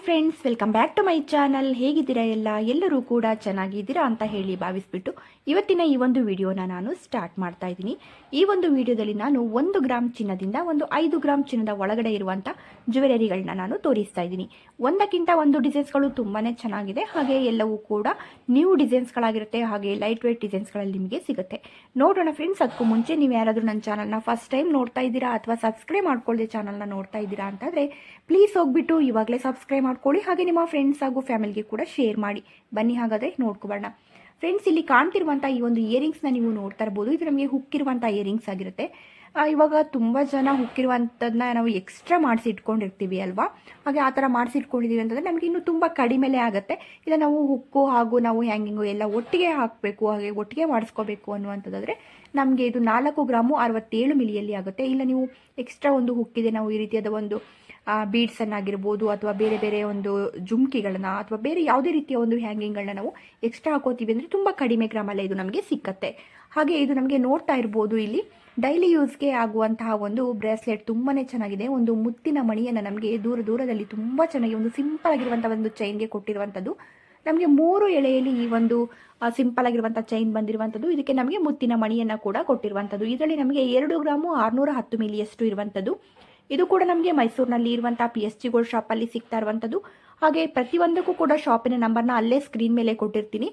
Friends, welcome back to my channel. ಹೇಗಿದ್ದೀರಾ ಎಲ್ಲರೂ ಕೂಡ ಚೆನ್ನಾಗಿದ್ದೀರಾ ಅಂತ ಹೇಳಿ ಭಾವಿಸ್ಬಿಟ್ಟು ಇವತ್ತಿನ ಈ ಒಂದು ವಿಡಿಯೋನ ನಾನು ಸ್ಟಾರ್ಟ್ ಮಾಡ್ತಾ ಇದ್ದೀನಿ. ಈ ಒಂದು ವಿಡಿಯೋದಲ್ಲಿ ನಾನು 1 ಗ್ರಾಮ್ ಚಿನ್ನದಿಂದ ಒಂದು 5 ಗ್ರಾಮ್ ಚಿನ್ನದ ಒಳಗಡೆ ಇರುವಂಥ ಜ್ಯುವೆಲರಿಗಳನ್ನ ನಾನು ತೋರಿಸ್ತಾ ಇದ್ದೀನಿ. ಒಂದಕ್ಕಿಂತ ಒಂದು ಡಿಸೈನ್ಸ್ಗಳು ತುಂಬಾ ಚೆನ್ನಾಗಿದೆ. ಹಾಗೆ ಎಲ್ಲವೂ ಕೂಡ ನ್ಯೂ ಡಿಸೈನ್ಸ್ಗಳಾಗಿರುತ್ತೆ. ಹಾಗೆ ಲೈಟ್ ವೇಟ್ ಡಿಸೈನ್ಸ್ಗಳಲ್ಲಿ ನಿಮಗೆ ಸಿಗುತ್ತೆ. ನೋಡೋಣ ಫ್ರೆಂಡ್ಸ್, ಅದಕ್ಕೂ ಮುಂಚೆ ನೀವು ಯಾರಾದರೂ ನನ್ನ ಚಾನಲ್ನ ಫಸ್ಟ್ ಟೈಮ್ ನೋಡ್ತಾ ಇದ್ದೀರಾ ಅಥವಾ ಸಬ್ಸ್ಕ್ರೈಬ್ ಮಾಡ್ಕೊಳ್ಳದೆ ಚಾನಲ್ನ ನೋಡ್ತಾ ಇದ್ದೀರಾ ಅಂತಂದರೆ ಪ್ಲೀಸ್ ಹೋಗ್ಬಿಟ್ಟು ಇವಾಗಲೇ ಸಬ್ಸ್ಕ್ರೈಬ್ ಮಾಡ್ಕೊಳ್ಳಿ. ಹಾಗೆ ನಿಮ್ಮ ಫ್ರೆಂಡ್ಸ್ ಹಾಗೂ ಫ್ಯಾಮಿಲಿಗೆ ಕೂಡ ಶೇರ್ ಮಾಡಿ. ಬನ್ನಿ ಹಾಗಾದರೆ ನೋಡ್ಕೊಬೋಣ. ಫ್ರೆಂಡ್ಸ್, ಇಲ್ಲಿ ಕಾಣ್ತಿರುವಂಥ ಈ ಒಂದು ಇಯರಿಂಗ್ಸ್ನ ನೀವು ನೋಡ್ತಾ ಇರ್ಬೋದು. ಇದು ನಮಗೆ ಹುಕ್ಕಿರುವಂಥ ಇಯರಿಂಗ್ಸ್ ಆಗಿರುತ್ತೆ. ಇವಾಗ ತುಂಬ ಜನ ಹುಕ್ಕಿರುವಂಥದ್ದನ್ನ ನಾವು ಎಕ್ಸ್ಟ್ರಾ ಮಾಡಿಸಿ ಇಟ್ಕೊಂಡಿರ್ತೀವಿ ಅಲ್ವಾ. ಹಾಗೆ ಆ ಥರ ಮಾಡಿಸಿ ಇಟ್ಕೊಂಡಿದ್ದೀವಿ ಅಂತಂದರೆ ನಮಗೆ ಇನ್ನೂ ತುಂಬ ಕಡಿಮೆಲೆ ಆಗುತ್ತೆ. ಇಲ್ಲ ನಾವು ಹುಕ್ಕು ಹಾಗೂ ನಾವು ಹ್ಯಾಂಗಿಂಗು ಎಲ್ಲ ಒಟ್ಟಿಗೆ ಹಾಕಬೇಕು, ಹಾಗೆ ಒಟ್ಟಿಗೆ ಮಾಡಿಸ್ಕೋಬೇಕು ಅನ್ನುವಂಥದ್ದಾದರೆ ನಮಗೆ ಇದು 4 ಗ್ರಾಮು 67 ಮಿಲಿಯಲ್ಲಿ ಆಗುತ್ತೆ. ಇಲ್ಲ ನೀವು ಎಕ್ಸ್ಟ್ರಾ ಒಂದು ಹುಕ್ಕಿದೆ, ನಾವು ಈ ರೀತಿಯಾದ ಒಂದು ಬೀಡ್ಸನ್ನಾಗಿರ್ಬೋದು ಅಥವಾ ಬೇರೆ ಬೇರೆ ಒಂದು ಜುಮ್ಕಿಗಳನ್ನ ಅಥವಾ ಬೇರೆ ಯಾವುದೇ ರೀತಿಯ ಒಂದು ಹ್ಯಾಂಗಿಂಗ್ಗಳನ್ನ ನಾವು ಎಕ್ಸ್ಟ್ರಾ ಹಾಕೋತೀವಿ ಅಂದರೆ ತುಂಬ ಕಡಿಮೆ ಗ್ರಾಮಲ್ಲೇ ಇದು ನಮಗೆ ಸಿಕ್ಕತ್ತೆ. ಹಾಗೆ ಇದು ನಮಗೆ ನೋಡ್ತಾ ಇರ್ಬೋದು, ಇಲ್ಲಿ ಡೈಲಿ ಯೂಸ್ಗೆ ಆಗುವಂತಹ ಒಂದು ಬ್ರೇಸ್ಲೆಟ್ ತುಂಬಾ ಚೆನ್ನಾಗಿದೆ. ಒಂದು ಮುತ್ತಿನ ಮಣಿಯನ್ನು ನಮಗೆ ದೂರದಲ್ಲಿ ತುಂಬ ಚೆನ್ನಾಗಿ ಒಂದು ಸಿಂಪಲ್ ಆಗಿರುವಂಥ ಒಂದು ಚೈನ್ಗೆ ಕೊಟ್ಟಿರುವಂಥದ್ದು. ನಮಗೆ 3 ಎಳೆಯಲ್ಲಿ ಈ ಒಂದು ಸಿಂಪಲ್ ಆಗಿರುವಂಥ ಚೈನ್ ಬಂದಿರುವಂಥದ್ದು. ಇದಕ್ಕೆ ನಮಗೆ ಮುತ್ತಿನ ಮಣಿಯನ್ನು ಕೂಡ ಕೊಟ್ಟಿರುವಂಥದ್ದು. ಇದರಲ್ಲಿ ನಮಗೆ 2 ಗ್ರಾಮು 610 ಮಿಲಿಯಷ್ಟು ಇರುವಂಥದ್ದು. ಇದು ಕೂಡ ನಮಗೆ ಮೈಸೂರಿನಲ್ಲಿ ಇರುವಂಥ PSG ಗೋಲ್ಡ್ ಶಾಪಲ್ಲಿ ಸಿಗ್ತಾ ಇರುವಂಥದ್ದು. ಹಾಗೆ ಪ್ರತಿಯೊಂದಕ್ಕೂ ಕೂಡ ಶಾಪಿನ ನಂಬರ್ನ ಅಲ್ಲೇ ಸ್ಕ್ರೀನ್ ಮೇಲೆ ಕೊಟ್ಟಿರ್ತೀನಿ.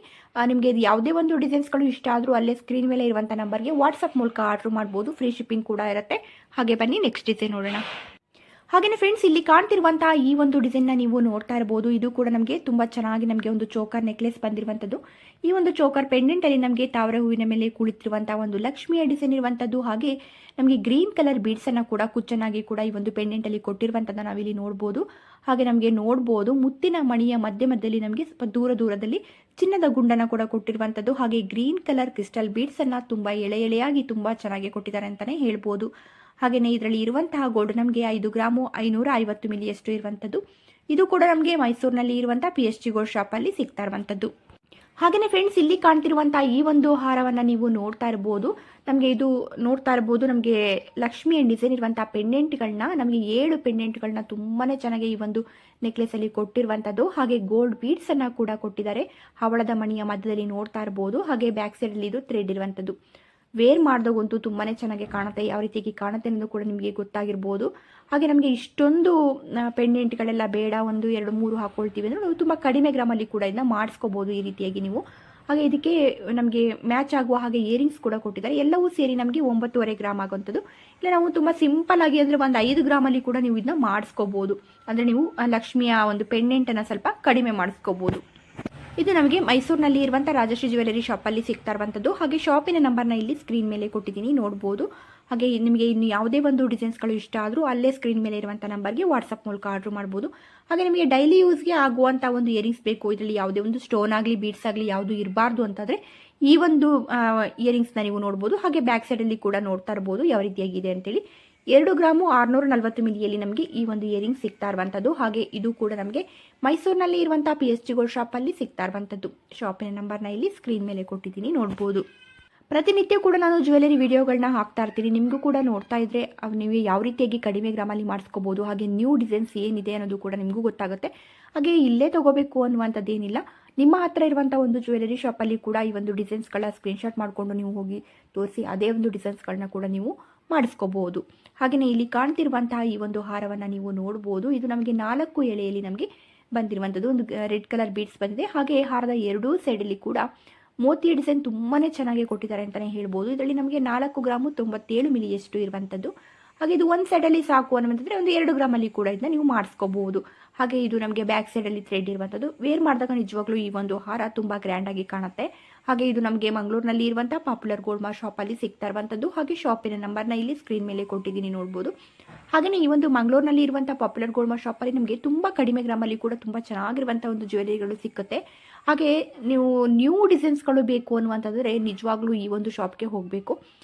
ನಿಮಗೆ ಇದು ಯಾವುದೇ ಒಂದು ಡಿಸೈನ್ಸ್ಗಳು ಇಷ್ಟ ಆದರೂ ಅಲ್ಲೇ ಸ್ಕ್ರೀನ್ ಮೇಲೆ ಇರುವಂಥ ನಂಬರ್ಗೆ ವಾಟ್ಸಪ್ ಮೂಲಕ ಆರ್ಡ್ರ್ ಮಾಡ್ಬೋದು. ಫ್ರೀ ಶಿಪ್ಪಿಂಗ್ ಕೂಡ ಇರುತ್ತೆ. ಹಾಗೆ ಬನ್ನಿ ನೆಕ್ಸ್ಟ್ ಡಿಸೈನ್ ನೋಡೋಣ. ಹಾಗೆಯೇ ಫ್ರೆಂಡ್ಸ್, ಇಲ್ಲಿ ಕಾಣ್ತಿರುವಂತಹ ಈ ಒಂದು ಡಿಸೈನ್ನ ನೀವು ನೋಡ್ತಾ ಇರ್ಬೋದು. ಇದು ಕೂಡ ನಮಗೆ ತುಂಬ ಚೆನ್ನಾಗಿ ನಮಗೆ ಒಂದು ಚೋಕರ್ ನೆಕ್ಲೆಸ್ ಬಂದಿರುವಂಥದ್ದು. ಈ ಒಂದು ಚೋಕರ್ ಪೆಂಡೆಂಟಲ್ಲಿ ನಮಗೆ ತಾವರೆ ಹೂವಿನ ಮೇಲೆ ಕುಳಿತಿರುವಂಥ ಒಂದು ಲಕ್ಷ್ಮಿಯ ಡಿಸೈನ್ ಇರುವಂಥದ್ದು. ಹಾಗೆ ನಮಗೆ ಗ್ರೀನ್ ಕಲರ್ ಬೀಡ್ಸನ್ನು ಕೂಡ ಕುಚ್ಚನಾಗಿ ಕೂಡ ಈ ಒಂದು ಪೆಂಡೆಂಟಲ್ಲಿ ಕೊಟ್ಟಿರುವಂಥದ್ದು ನಾವಿಲ್ಲಿ ನೋಡ್ಬೋದು. ಹಾಗೆ ನಮಗೆ ನೋಡ್ಬೋದು ಮುತ್ತಿನ ಮಣಿಯ ಮಧ್ಯದಲ್ಲಿ ನಮಗೆ ಸ್ವಲ್ಪ ದೂರದಲ್ಲಿ ಚಿನ್ನದ ಗುಂಡನ್ನು ಕೂಡ ಕೊಟ್ಟಿರುವಂಥದ್ದು. ಹಾಗೆ ಗ್ರೀನ್ ಕಲರ್ ಕ್ರಿಸ್ಟಲ್ ಬೀಡ್ಸನ್ನು ತುಂಬ ಎಳೆಯಾಗಿ ತುಂಬ ಚೆನ್ನಾಗಿ ಕೊಟ್ಟಿದ್ದಾರೆ ಅಂತಲೇ ಹೇಳ್ಬೋದು. ಹಾಗೆಯೇ ಇದರಲ್ಲಿ ಇರುವಂತಹ ಗೋಲ್ಡ್ ನಮಗೆ 5 ಗ್ರಾಮು 550 ಮಿಲಿಯಷ್ಟು ಇರುವಂಥದ್ದು. ಇದು ಕೂಡ ನಮಗೆ ಮೈಸೂರಿನಲ್ಲಿ ಇರುವಂಥ PSG ಗೋಲ್ಡ್ ಶಾಪಲ್ಲಿ ಸಿಗ್ತಾ ಇರುವಂಥದ್ದು. ಹಾಗೆಯೇ ಫ್ರೆಂಡ್ಸ್, ಇಲ್ಲಿ ಕಾಣ್ತಿರುವಂಥ ಈ ಒಂದು ಹಾರವನ್ನು ನೀವು ನೋಡ್ತಾ ಇರ್ಬೋದು. ನಮಗೆ ಇದು ನೋಡ್ತಾ ಇರ್ಬೋದು, ನಮಗೆ ಲಕ್ಷ್ಮಿಯ ಡಿಸೈನ್ ಇರುವಂಥ ಪೆಂಡೆಂಟ್ಗಳನ್ನ ನಮಗೆ 7 ಪೆಂಡೆಂಟ್ಗಳನ್ನ ತುಂಬಾ ಚೆನ್ನಾಗಿ ಈ ಒಂದು ನೆಕ್ಲೆಸಲ್ಲಿ ಕೊಟ್ಟಿರುವಂಥದ್ದು. ಹಾಗೆ ಗೋಲ್ಡ್ ಬೀಡ್ಸನ್ನು ಕೂಡ ಕೊಟ್ಟಿದ್ದಾರೆ. ಹವಳದ ಮಣಿಯ ಮಧ್ಯದಲ್ಲಿ ನೋಡ್ತಾ ಇರ್ಬೋದು. ಹಾಗೆ ಬ್ಯಾಕ್ ಸೈಡಲ್ಲಿ ಇದು ಥ್ರೆಡ್ ಇರುವಂಥದ್ದು. ವೇರ್ ಮಾಡಿದಾಗಂತೂ ತುಂಬಾ ಚೆನ್ನಾಗಿ ಕಾಣುತ್ತೆ. ಯಾವ ರೀತಿಯಾಗಿ ಕಾಣುತ್ತೆ ಅನ್ನೋದು ಕೂಡ ನಿಮಗೆ ಗೊತ್ತಾಗಿರ್ಬೋದು. ಹಾಗೆ ನಮಗೆ ಇಷ್ಟೊಂದು ಪೆಂಡೆಂಟ್ಗಳೆಲ್ಲ ಬೇಡ, 1 2 3 ಹಾಕೊಳ್ತೀವಿ ಅಂದರೆ ನಾವು ತುಂಬ ಕಡಿಮೆ ಗ್ರಾಮಲ್ಲಿ ಕೂಡ ಇದನ್ನ ಮಾಡಿಸ್ಕೋಬೋದು ಈ ರೀತಿಯಾಗಿ ನೀವು. ಹಾಗೆ ಇದಕ್ಕೆ ನಮಗೆ ಮ್ಯಾಚ್ ಆಗುವ ಹಾಗೆ ಇಯರಿಂಗ್ಸ್ ಕೂಡ ಕೊಟ್ಟಿದ್ದಾರೆ. ಎಲ್ಲವೂ ಸೇರಿ ನಮಗೆ 9.5 ಗ್ರಾಮ್ ಆಗುವಂಥದ್ದು. ಇಲ್ಲ ನಾವು ತುಂಬ ಸಿಂಪಲ್ ಆಗಿ ಅಂದರೆ ಒಂದು 5 ಗ್ರಾಮಲ್ಲಿ ಕೂಡ ನೀವು ಇದನ್ನ ಮಾಡಿಸ್ಕೋಬೋದು. ಅಂದರೆ ನೀವು ಲಕ್ಷ್ಮಿಯ ಒಂದು ಪೆಂಡೆಂಟನ್ನು ಸ್ವಲ್ಪ ಕಡಿಮೆ ಮಾಡಿಸ್ಕೋಬೋದು. ಇದು ನಮಗೆ ಮೈಸೂರಿನಲ್ಲಿ ಇರುವಂಥ ರಾಜಶ್ರೀ ಜ್ಯುವೆಲರಿ ಶಾಪಲ್ಲಿ ಸಿಗ್ತಾ ಇರುವಂಥದ್ದು. ಹಾಗೆ ಶಾಪಿನ ನಂಬರ್ನ ಇಲ್ಲಿ ಸ್ಕ್ರೀನ್ ಮೇಲೆ ಕೊಟ್ಟಿದ್ದೀನಿ, ನೋಡ್ಬೋದು. ಹಾಗೆ ನಿಮಗೆ ಇನ್ನು ಯಾವುದೇ ಒಂದು ಡಿಸೈನ್ಸ್ಗಳು ಇಷ್ಟ ಆದರೂ ಅಲ್ಲೇ ಸ್ಕ್ರೀನ್ ಮೇಲೆ ಇರುವಂಥ ನಂಬರ್ಗೆ ವಾಟ್ಸಪ್ ಮೂಲಕ ಆರ್ಡ್ರ್ ಮಾಡ್ಬೋದು. ಹಾಗೆ ನಿಮಗೆ ಡೈಲಿ ಯೂಸ್ಗೆ ಆಗುವಂಥ ಒಂದು ಇಯರಿಂಗ್ಸ್ ಬೇಕು, ಇದರಲ್ಲಿ ಯಾವುದೇ ಒಂದು ಸ್ಟೋನ್ ಆಗಲಿ ಬೀಡ್ಸ್ ಆಗಲಿ ಯಾವುದು ಇರಬಾರ್ದು ಅಂತಂದರೆ ಈ ಒಂದು ಇಯರಿಂಗ್ಸ್ನ ನೀವು ನೋಡ್ಬೋದು. ಹಾಗೆ ಬ್ಯಾಕ್ ಸೈಡಲ್ಲಿ ಕೂಡ ನೋಡ್ತಾ ಇರ್ಬೋದು ಯಾವ ರೀತಿಯಾಗಿದೆ ಅಂತೇಳಿ. 2 ಗ್ರಾಮು 640 ಮಿಲಿಯಲ್ಲಿ ನಮಗೆ ಈ ಒಂದು ಇಯರಿಂಗ್ ಸಿಗ್ತಾ ಇರುವಂಥದ್ದು. ಹಾಗೆ ಇದು ಕೂಡ ನಮಗೆ ಮೈಸೂರಿನಲ್ಲಿ ಇರುವಂಥ PSG ಗೋಲ್ಡ್ ಶಾಪಲ್ಲಿ ಸಿಗ್ತಾ ಇರುವಂಥದ್ದು. ಶಾಪಿನ ನಂಬರ್ನ ಇಲ್ಲಿ ಸ್ಕ್ರೀನ್ ಮೇಲೆ ಕೊಟ್ಟಿದ್ದೀನಿ, ನೋಡ್ಬೋದು. ಪ್ರತಿನಿತ್ಯ ಕೂಡ ನಾನು ಜ್ಯುವೆಲರಿ ವಿಡಿಯೋಗಳನ್ನ ಹಾಕ್ತಾ ಇರ್ತೀನಿ. ನಿಮಗೂ ಕೂಡ ನೋಡ್ತಾ ಇದ್ರೆ ನೀವು ಯಾವ ರೀತಿಯಾಗಿ ಕಡಿಮೆ ಗ್ರಾಮಲ್ಲಿ ಮಾಡಿಸ್ಕೋಬೋದು, ಹಾಗೆ ನ್ಯೂ ಡಿಸೈನ್ಸ್ ಏನಿದೆ ಅನ್ನೋದು ಕೂಡ ನಿಮಗೂ ಗೊತ್ತಾಗುತ್ತೆ. ಹಾಗೆ ಇಲ್ಲೇ ತೊಗೋಬೇಕು ಅನ್ನುವಂಥದ್ದೇನಿಲ್ಲ. ನಿಮ್ಮ ಹತ್ರ ಇರುವಂಥ ಒಂದು ಜ್ಯುವೆಲರಿ ಶಾಪಲ್ಲಿ ಕೂಡ ಈ ಒಂದು ಡಿಸೈನ್ಸ್ಗಳ ಸ್ಕ್ರೀನ್ಶಾಟ್ ಮಾಡಿಕೊಂಡು ನೀವು ಹೋಗಿ ತೋರಿಸಿ ಅದೇ ಒಂದು ಡಿಸೈನ್ಸ್ಗಳನ್ನ ಕೂಡ ನೀವು ಮಾಡಿಸ್ಕೋಬಹುದು. ಹಾಗೆಯೇ ಇಲ್ಲಿ ಕಾಣ್ತಿರುವಂತಹ ಈ ಒಂದು ಹಾರವನ್ನು ನೀವು ನೋಡ್ಬೋದು. ಇದು ನಮಗೆ 4 ಎಳೆಯಲ್ಲಿ ನಮಗೆ ಬಂದಿರುವಂಥದ್ದು. ಒಂದು ರೆಡ್ ಕಲರ್ ಬೀಡ್ಸ್ ಬಂದಿದೆ. ಹಾಗೆ ಹಾರದ 2 ಸೈಡಲ್ಲಿ ಕೂಡ ಮೋತಿಯ ಡಿಸೈನ್ ತುಂಬಾ ಚೆನ್ನಾಗಿ ಕೊಟ್ಟಿದ್ದಾರೆ ಅಂತಲೇ ಹೇಳ್ಬೋದು. ಇದರಲ್ಲಿ ನಮಗೆ 4 ಗ್ರಾಮು 97 ಮಿಲಿಯಷ್ಟು ಇರುವಂಥದ್ದು. ಹಾಗೆ ಇದು ಒಂದು ಸೈಡಲ್ಲಿ ಸಾಕು ಅನ್ನೋಂತಂದರೆ ಒಂದು 2 ಗ್ರಾಮಲ್ಲಿ ಕೂಡ ಇದನ್ನ ನೀವು ಮಾಡಿಸ್ಕೋಬಹುದು. ಹಾಗೆ ಇದು ನಮಗೆ ಬ್ಯಾಕ್ ಸೈಡಲ್ಲಿ ಥ್ರೆಡ್ ಇರುವಂಥದ್ದು. ವೇರ್ ಮಾಡಿದಾಗ ನಿಜವಾಗ್ಲೂ ಈ ಒಂದು ಹಾರ ತುಂಬ ಗ್ರ್ಯಾಂಡಾಗಿ ಕಾಣುತ್ತೆ. ಹಾಗೆ ಇದು ನಮಗೆ ಮಂಗಳೂರಿನಲ್ಲಿ ಇರುವಂಥ ಪಾಪ್ಯುಲರ್ ಗೋಲ್ಡ್ ಮಾರ್ಕ್ ಶಾಪಲ್ಲಿ ಸಿಗ್ತಾ ಇರುವಂಥದ್ದು. ಹಾಗೆ ಶಾಪಿನ ನಂಬರ್ನ ಇಲ್ಲಿ ಸ್ಕ್ರೀನ್ ಮೇಲೆ ಕೊಟ್ಟಿದ್ದೀನಿ, ನೋಡ್ಬೋದು. ಹಾಗೆಯೇ ಈ ಒಂದು ಮಂಗಳೂರಿನಲ್ಲಿ ಇರುವಂಥ ಪಾಪ್ಯುಲರ್ ಗೋಲ್ಡ್ ಮಾರ್ಕ್ ಶಾಪಲ್ಲಿ ನಮಗೆ ತುಂಬ ಕಡಿಮೆ ಗ್ರಾಮಲ್ಲಿ ಕೂಡ ತುಂಬ ಚೆನ್ನಾಗಿರುವಂಥ ಒಂದು ಜ್ಯುವೆಲರಿಗಳು ಸಿಕ್ಕುತ್ತೆ. ಹಾಗೆ ನೀವು ನ್ಯೂ ಡಿಸೈನ್ಸ್ಗಳು ಬೇಕು ಅನ್ನುವಂಥದ್ದರೆ ನಿಜವಾಗ್ಲೂ ಈ ಒಂದು ಶಾಪ್ಗೆ ಹೋಗಬೇಕು.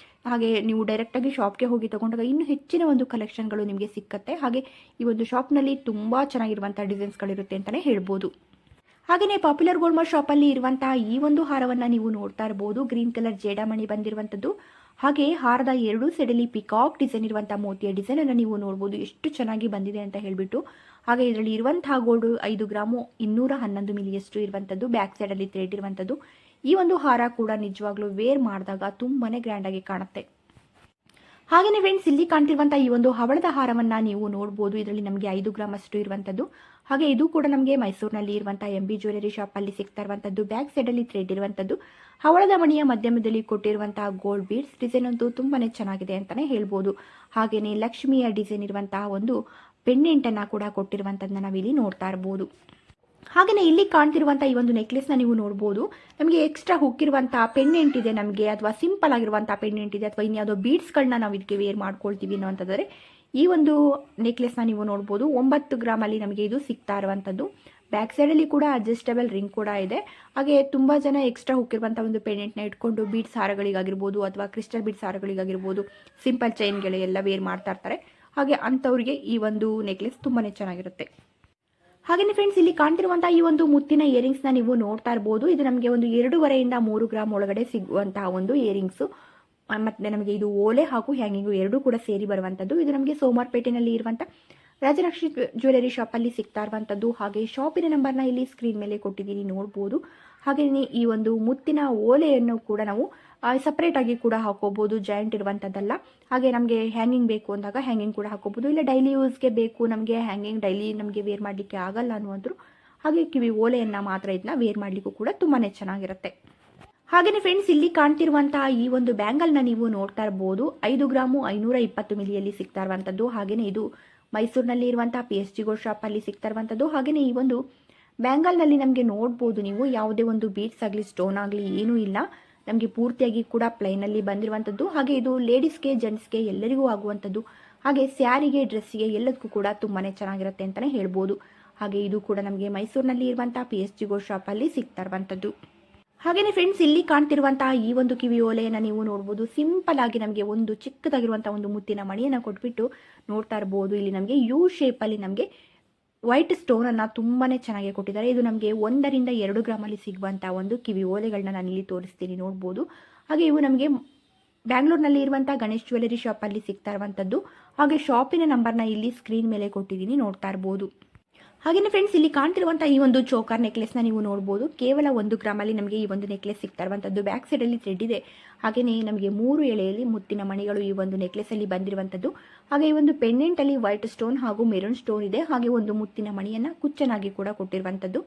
ಹಾಗೆ ನೀವು ಡೈರೆಕ್ಟಾಗಿ ಶಾಪ್ಗೆ ಹೋಗಿ ತೊಗೊಂಡಾಗ ಇನ್ನೂ ಹೆಚ್ಚಿನ ಒಂದು ಕಲೆಕ್ಷನ್ಗಳು ನಿಮಗೆ ಸಿಕ್ಕತ್ತೆ. ಹಾಗೆ ಈ ಒಂದು ಶಾಪ್ನಲ್ಲಿ ತುಂಬ ಚೆನ್ನಾಗಿರುವಂಥ ಡಿಸೈನ್ಸ್ಗಳಿರುತ್ತೆ ಅಂತಲೇ ಹೇಳ್ಬೋದು. ಹಾಗೆಯೇ ಪಾಪ್ಯುಲರ್ ಗೋಲ್ಡ್ ಮಾರ್ಕ್ ಶಾಪಲ್ಲಿ ಇರುವಂತಹ ಈ ಒಂದು ಹಾರವನ್ನು ನೀವು ನೋಡ್ತಾ ಇರ್ಬೋದು. ಗ್ರೀನ್ ಕಲರ್ ಜೇಡಮಣಿ ಬಂದಿರುವಂಥದ್ದು. ಹಾಗೆ ಹಾರದ 2 ಸೈಡಲ್ಲಿ ಪಿಕಾಕ್ ಡಿಸೈನ್ ಇರುವಂಥ ಮೋತಿಯ ಡಿಸೈನನ್ನು ನೀವು ನೋಡ್ಬೋದು. ಎಷ್ಟು ಚೆನ್ನಾಗಿ ಬಂದಿದೆ ಅಂತ ಹೇಳಿಬಿಟ್ಟು. ಹಾಗೆ ಇದರಲ್ಲಿ ಇರುವಂತಹ ಗೋಲ್ಡು 5 ಗ್ರಾಮು 211 ಮಿಲಿಯಷ್ಟು ಇರುವಂಥದ್ದು, ಬ್ಯಾಕ್ ಸೈಡಲ್ಲಿ ಥ್ರೆಡ್ ಇರುವಂಥದ್ದು. ಈ ಒಂದು ಹಾರ ಕೂಡ ನಿಜವಾಗ್ಲೂ ವೇರ್ ಮಾಡಿದಾಗ ತುಂಬಾ ಗ್ರ್ಯಾಂಡಾಗಿ ಕಾಣುತ್ತೆ. ಹಾಗೆಯೇ ಫ್ರೆಂಡ್ಸ್, ಇಲ್ಲಿ ಕಾಣ್ತಿರುವಂಥ ಈ ಒಂದು ಹವಳದ ಹಾರವನ್ನು ನೀವು ನೋಡ್ಬೋದು. ಇದರಲ್ಲಿ ನಮಗೆ 5 ಗ್ರಾಮ್ ಅಷ್ಟು ಇರುವಂಥದ್ದು. ಹಾಗೆ ಇದು ಕೂಡ ನಮಗೆ ಮೈಸೂರಿನಲ್ಲಿ ಇರುವಂಥ MB ಜ್ಯುವೆಲರಿ ಶಾಪಲ್ಲಿ ಸಿಗ್ತಾ ಇರುವಂಥದ್ದು. ಬ್ಯಾಕ್ ಸೈಡಲ್ಲಿ ಥ್ರೆಡ್ ಇರುವಂಥದ್ದು. ಹವಳದ ಮಣಿಯ ಮಧ್ಯಮದಲ್ಲಿ ಕೊಟ್ಟಿರುವಂತಹ ಗೋಲ್ಡ್ ಬೀಡ್ಸ್ ಡಿಸೈನ್ ಅಂತೂ ತುಂಬಾ ಚೆನ್ನಾಗಿದೆ ಅಂತಲೇ ಹೇಳ್ಬೋದು. ಹಾಗೆಯೇ ಲಕ್ಷ್ಮಿಯ ಡಿಸೈನ್ ಇರುವಂತಹ ಒಂದು ಪೆಂಡೆಂಟನ್ನು ಕೂಡ ಕೊಟ್ಟಿರುವಂಥದ್ದನ್ನ ನಾವಿಲ್ಲಿ ನೋಡ್ತಾ ಇರ್ಬೋದು. ಹಾಗೆಯೇ ಇಲ್ಲಿ ಕಾಣ್ತಿರುವಂಥ ಈ ಒಂದು ನೆಕ್ಲೆಸ್ನ ನೀವು ನೋಡ್ಬೋದು. ನಮಗೆ ಎಕ್ಸ್ಟ್ರಾ ಹುಕ್ಕಿರುವಂಥ ಪೆಂಡೆಂಟ್ ಇದೆ ನಮಗೆ, ಅಥವಾ ಸಿಂಪಲ್ ಆಗಿರುವಂಥ ಪೆಂಡೆಂಟ್ ಇದೆ, ಅಥವಾ ಇನ್ಯಾವುದೋ ಬೀಡ್ಸ್ಗಳನ್ನ ನಾವು ಇದಕ್ಕೆ ವೇರ್ ಮಾಡ್ಕೊಳ್ತೀವಿ ಅನ್ನೋಂಥದ್ದರೆ ಈ ಒಂದು ನೆಕ್ಲೆಸ್ನ ನೀವು ನೋಡ್ಬೋದು. 9 ಗ್ರಾಮಲ್ಲಿ ನಮಗೆ ಇದು ಸಿಗ್ತಾ ಇರುವಂಥದ್ದು. ಬ್ಯಾಕ್ ಸೈಡಲ್ಲಿ ಕೂಡ ಅಡ್ಜಸ್ಟಬಲ್ ರಿಂಗ್ ಕೂಡ ಇದೆ. ಹಾಗೆ ತುಂಬ ಜನ ಎಕ್ಸ್ಟ್ರಾ ಹುಕ್ಕಿರುವಂಥ ಒಂದು ಪೆಂಡೆಂಟ್ನ ಇಟ್ಕೊಂಡು ಬೀಡ್ಸ್ ಹಾರಗಳಿಗಾಗಿರ್ಬೋದು ಅಥವಾ ಕ್ರಿಸ್ಟಲ್ ಬೀಡ್ಸ್ ಹಾರಗಳಿಗಾಗಿರ್ಬೋದು ಸಿಂಪಲ್ ಚೈನ್ಗಳು ಎಲ್ಲ ವೇರ್ ಮಾಡ್ತಾ ಇರ್ತಾರೆ. ಹಾಗೆ ಅಂಥವ್ರಿಗೆ ಈ ಒಂದು ನೆಕ್ಲೆಸ್ ತುಂಬಾ ಚೆನ್ನಾಗಿರುತ್ತೆ. ಹಾಗೆಯೇ ಫ್ರೆಂಡ್ಸ್, ಇಲ್ಲಿ ಕಾಣ್ತಿರುವಂಥ ಈ ಒಂದು ಮುತ್ತಿನ ಇಯರಿಂಗ್ಸ್ನ ನೀವು ನೋಡ್ತಾ ಇರ್ಬೋದು. ಇದು ನಮಗೆ ಒಂದು 2.5 ಇಂದ 3 ಗ್ರಾಮ್ ಒಳಗಡೆ ಸಿಗುವಂತಹ ಒಂದು ಇಯರಿಂಗ್ಸು. ಮತ್ತು ನಮಗೆ ಇದು ಓಲೆ ಹಾಗೂ ಹ್ಯಾಂಗಿಂಗು ಎರಡೂ ಕೂಡ ಸೇರಿ ಬರುವಂಥದ್ದು. ಇದು ನಮಗೆ ಸೋಮಾರ್ಪೇಟೆನಲ್ಲಿ ಇರುವಂಥ ರಾಜಲಕ್ಷ್ಮಿ ಜ್ಯುವೆಲರಿ ಶಾಪಲ್ಲಿ ಸಿಗ್ತಾ ಇರುವಂಥದ್ದು. ಹಾಗೆ ಶಾಪಿನ ನಂಬರ್ನ ಇಲ್ಲಿ ಸ್ಕ್ರೀನ್ ಮೇಲೆ ಕೊಟ್ಟಿದ್ದೀನಿ, ನೋಡ್ಬೋದು. ಹಾಗೆಯೇ ಈ ಒಂದು ಮುತ್ತಿನ ಓಲೆಯನ್ನು ಕೂಡ ನಾವು ಸಪ್ರೇಟಾಗಿ ಕೂಡ ಹಾಕೋಬೋದು, ಜಾಯಿಂಟ್ ಇರುವಂಥದ್ದಲ್ಲ. ಹಾಗೆ ನಮಗೆ ಹ್ಯಾಂಗಿಂಗ್ ಬೇಕು ಅಂದಾಗ ಹ್ಯಾಂಗಿಂಗ್ ಕೂಡ ಹಾಕೋಬೋದು. ಇಲ್ಲ ಡೈಲಿ ಯೂಸ್ಗೆ ಬೇಕು ನಮಗೆ ಹ್ಯಾಂಗಿಂಗ್ ಡೈಲಿ ನಮಗೆ ವೇರ್ ಮಾಡಲಿಕ್ಕೆ ಆಗಲ್ಲ ಅನ್ನುವಂಥರು ಹಾಗೆ ಕಿವಿ ಓಲೆಯನ್ನು ಮಾತ್ರ ಇದನ್ನ ವೇರ್ ಮಾಡಲಿಕ್ಕೂ ಕೂಡ ತುಂಬಾ ಚೆನ್ನಾಗಿರುತ್ತೆ. ಹಾಗೆಯೇ ಫ್ರೆಂಡ್ಸ್, ಇಲ್ಲಿ ಕಾಣ್ತಿರುವಂತಹ ಈ ಒಂದು ಬ್ಯಾಂಗಲ್ನ ನೀವು ನೋಡ್ತಾ ಇರ್ಬೋದು. 5 ಗ್ರಾಮು 520 ಮಿಲಿಯಲ್ಲಿ ಸಿಗ್ತಾ ಇರುವಂಥದ್ದು. ಹಾಗೆಯೇ ಇದು ಮೈಸೂರಿನಲ್ಲಿ ಇರುವಂತಹ PSG ಗೋಲ್ಡ್ ಶಾಪಲ್ಲಿ ಸಿಗ್ತಾ ಇರುವಂಥದ್ದು. ಹಾಗೆಯೇ ಈ ಒಂದು ಬ್ಯಾಂಗಲ್ನಲ್ಲಿ ನಮಗೆ ನೋಡ್ಬೋದು ನೀವು, ಯಾವುದೇ ಒಂದು ಬೀಡ್ಸ್ ಆಗಲಿ ಸ್ಟೋನ್ ಆಗಲಿ ಏನೂ ಇಲ್ಲ. ನಮಗೆ ಪೂರ್ತಿಯಾಗಿ ಕೂಡ ಪ್ಲೈನಲ್ಲಿ ಬಂದಿರುವಂಥದ್ದು. ಹಾಗೆ ಇದು ಲೇಡೀಸ್ಗೆ ಜೆಂಟ್ಸ್ಗೆ ಎಲ್ಲರಿಗೂ ಆಗುವಂಥದ್ದು. ಹಾಗೆ ಸ್ಯಾರಿಗೆ ಡ್ರೆಸ್ಸಿಗೆ ಎಲ್ಲದಕ್ಕೂ ಕೂಡ ತುಂಬಾ ಚೆನ್ನಾಗಿರುತ್ತೆ ಅಂತಲೇ ಹೇಳ್ಬೋದು. ಹಾಗೆ ಇದು ಕೂಡ ನಮಗೆ ಮೈಸೂರಿನಲ್ಲಿ ಇರುವಂಥ PSG ಗೋಲ್ಡ್ ಶಾಪಲ್ಲಿ ಸಿಗ್ತಾ ಇರುವಂಥದ್ದು. ಹಾಗೆಯೇ ಫ್ರೆಂಡ್ಸ್, ಇಲ್ಲಿ ಕಾಣ್ತಿರುವಂತಹ ಈ ಒಂದು ಕಿವಿ ಓಲೆಯನ್ನು ನೀವು ನೋಡ್ಬೋದು. ಸಿಂಪಲ್ ಆಗಿ ನಮಗೆ ಒಂದು ಚಿಕ್ಕದಾಗಿರುವಂಥ ಒಂದು ಮುತ್ತಿನ ಮಣಿಯನ್ನು ಕೊಟ್ಬಿಟ್ಟು ನೋಡ್ತಾ ಇರ್ಬೋದು. ಇಲ್ಲಿ ನಮಗೆ ಯು ಶೇಪಲ್ಲಿ ನಮಗೆ ವೈಟ್ ಸ್ಟೋನನ್ನು ತುಂಬಾ ಚೆನ್ನಾಗಿ ಕೊಟ್ಟಿದ್ದಾರೆ. ಇದು ನಮಗೆ 1 ರಿಂದ 2 ಗ್ರಾಮಲ್ಲಿ ಸಿಗುವಂಥ ಒಂದು ಕಿವಿ ಓಲೆಗಳನ್ನ ನಾನು ಇಲ್ಲಿ ತೋರಿಸ್ತೀನಿ, ನೋಡ್ಬೋದು. ಹಾಗೆ ಇವು ನಮಗೆ ಬ್ಯಾಂಗ್ಳೂರಿನಲ್ಲಿ ಇರುವಂಥ ಗಣೇಶ್ ಜ್ಯುವೆಲರಿ ಶಾಪಲ್ಲಿ ಸಿಗ್ತಾ ಇರುವಂಥದ್ದು. ಹಾಗೆ ಶಾಪಿನ ನಂಬರ್ನ ಇಲ್ಲಿ ಸ್ಕ್ರೀನ್ ಮೇಲೆ ಕೊಟ್ಟಿದ್ದೀನಿ, ನೋಡ್ತಾ ಇರ್ಬೋದು. ಹಾಗೆಯೇ ಫ್ರೆಂಡ್ಸ್, ಇಲ್ಲಿ ಕಾಣ್ತಿರುವಂಥ ಈ ಒಂದು ಚೋಕರ್ ನೆಕ್ಲೆಸ್ನ ನೀವು ನೋಡ್ಬೋದು. ಕೇವಲ 1 ಗ್ರಾಮಲ್ಲಿ ನಮಗೆ ಈ ಒಂದು ನೆಕ್ಲೆಸ್ ಸಿಗ್ತಾ ಇರುವಂಥದ್ದು. ಬ್ಯಾಕ್ ಸೈಡಲ್ಲಿ ಥ್ರೆಡ್ ಇದೆ. ಹಾಗೆಯೇ ನಮಗೆ 3 ಎಳೆಯಲ್ಲಿ ಮುತ್ತಿನ ಮಣಿಗಳು ಈ ಒಂದು ನೆಕ್ಲೆಸಲ್ಲಿ ಬಂದಿರುವಂಥದ್ದು. ಹಾಗೆ ಈ ಒಂದು ಪೆಂಡೆಂಟಲ್ಲಿ ವೈಟ್ ಸ್ಟೋನ್ ಹಾಗೂ ಮೆರೂನ್ ಸ್ಟೋನ್ ಇದೆ. ಹಾಗೆ ಒಂದು ಮುತ್ತಿನ ಮಣಿಯನ್ನು ಕುಚ್ಚನಾಗಿ ಕೂಡ ಕೊಟ್ಟಿರುವಂಥದ್ದು.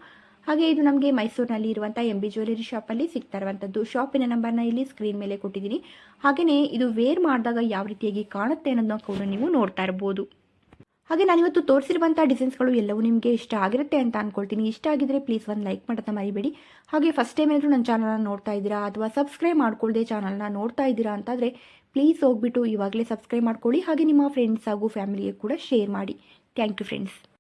ಹಾಗೆ ಇದು ನಮಗೆ ಮೈಸೂರಿನಲ್ಲಿ ಇರುವಂಥ MB ಜ್ಯುವೆಲರಿ ಶಾಪಲ್ಲಿ ಸಿಗ್ತಾ ಇರುವಂಥದ್ದು. ಶಾಪಿನ ನಂಬರ್ನ ಇಲ್ಲಿ ಸ್ಕ್ರೀನ್ ಮೇಲೆ ಕೊಟ್ಟಿದ್ದೀನಿ. ಹಾಗೆಯೇ ಇದು ವೇರ್ ಮಾಡಿದಾಗ ಯಾವ ರೀತಿಯಾಗಿ ಕಾಣುತ್ತೆ ಅನ್ನೋದನ್ನ ಕೂಡ ನೀವು ನೋಡ್ತಾ ಇರ್ಬೋದು. ಹಾಗೆ ನಾನಿವತ್ತು ತೋರಿಸಿರುವಂಥ ಡಿಸೈನ್ಸ್ಗಳು ಎಲ್ಲವೂ ನಿಮಗೆ ಇಷ್ಟ ಆಗಿರುತ್ತೆ ಅಂತ ಅಂದ್ಕೊಳ್ತೀನಿ. ಇಷ್ಟ ಆಗಿದ್ರೆ ಪ್ಲೀಸ್ ಒಂದು ಲೈಕ್ ಮಾಡೋದನ್ನ ಮರಿಬೇಡಿ. ಹಾಗೆ ಫಸ್ಟ್ ಟೈಮ್ ಏನಾದರೂ ನನ್ನ ಚಾನಲ್ನ ನೋಡ್ತಾ ಇದ್ದೀರಾ ಅಥವಾ ಸಬ್ಸ್ಕ್ರೈಬ್ ಮಾಡ್ಕೊಳ್ಳದೆ ಚಾನಲ್ನ ನೋಡ್ತಾ ಇದ್ದೀರಾ ಅಂತಾದರೆ ಪ್ಲೀಸ್ ಹೋಗ್ಬಿಟ್ಟು ಇವಾಗಲೇ ಸಬ್ಸ್ಕ್ರೈಬ್ ಮಾಡ್ಕೊಳ್ಳಿ. ಹಾಗೆ ನಿಮ್ಮ ಫ್ರೆಂಡ್ಸ್ ಹಾಗೂ ಫ್ಯಾಮಿಲಿಗೆ ಕೂಡ ಶೇರ್ ಮಾಡಿ. Thank you friends.